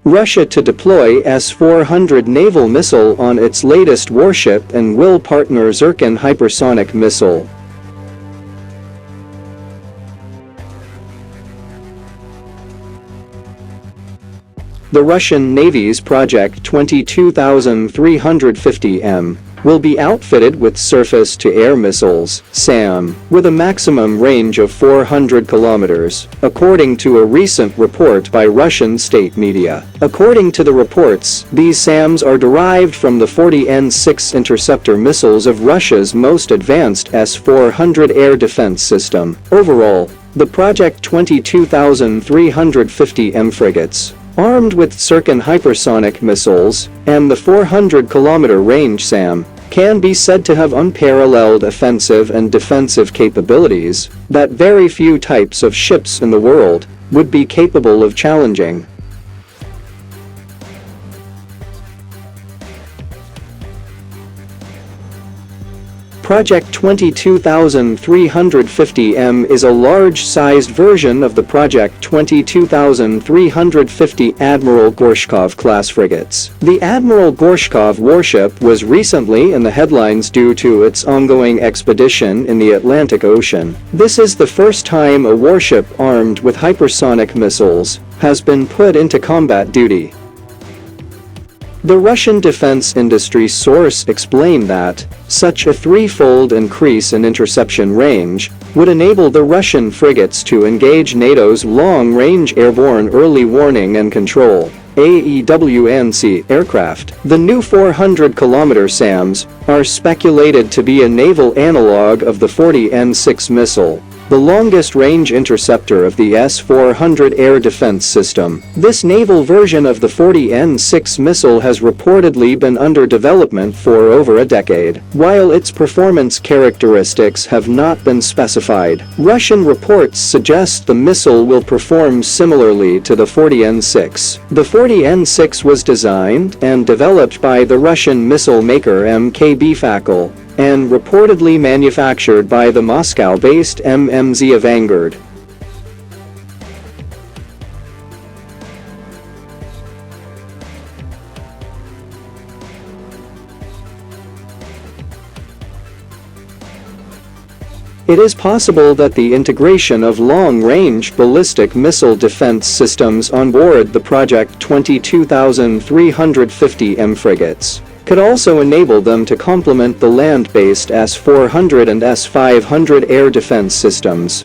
Russia to deploy s-400 naval missile on its latest warship and will partner Zircon hypersonic missile. The Russian Navy's Project 22350M will be outfitted with surface-to-air missiles, SAM, with a maximum range of 400 kilometers, according to a recent report by Russian state media. According to the reports, these SAMs are derived from the 40N6 interceptor missiles of Russia's most advanced S-400 air defense system. Overall, the Project 22350M frigates, armed with Tsirkon hypersonic missiles and the 400-kilometer range SAM, can be said to have unparalleled offensive and defensive capabilities that very few types of ships in the world would be capable of challenging. Project 22350M is a large-sized version of the Project 22350 Admiral Gorshkov-class frigates. The Admiral Gorshkov warship was recently in the headlines due to its ongoing expedition in the Atlantic Ocean. This is the first time a warship armed with hypersonic missiles has been put into combat duty. The Russian defense industry source explained that such a threefold increase in interception range would enable the Russian frigates to engage NATO's long-range airborne early warning and control (AEWNC) aircraft. The new 400-kilometer SAMs are speculated to be a naval analog of the 40N6 missile, the longest-range interceptor of the S-400 air defense system. This naval version of the 40N6 missile has reportedly been under development for over a decade. While its performance characteristics have not been specified, Russian reports suggest the missile will perform similarly to the 40N6. The 40N6 was designed and developed by the Russian missile maker MKB Fakal and reportedly manufactured by the Moscow-based MMZ Vanguard. It is possible that the integration of long-range ballistic missile defense systems on board the Project 22350M frigates could also enable them to complement the land-based S-400 and S-500 air defense systems.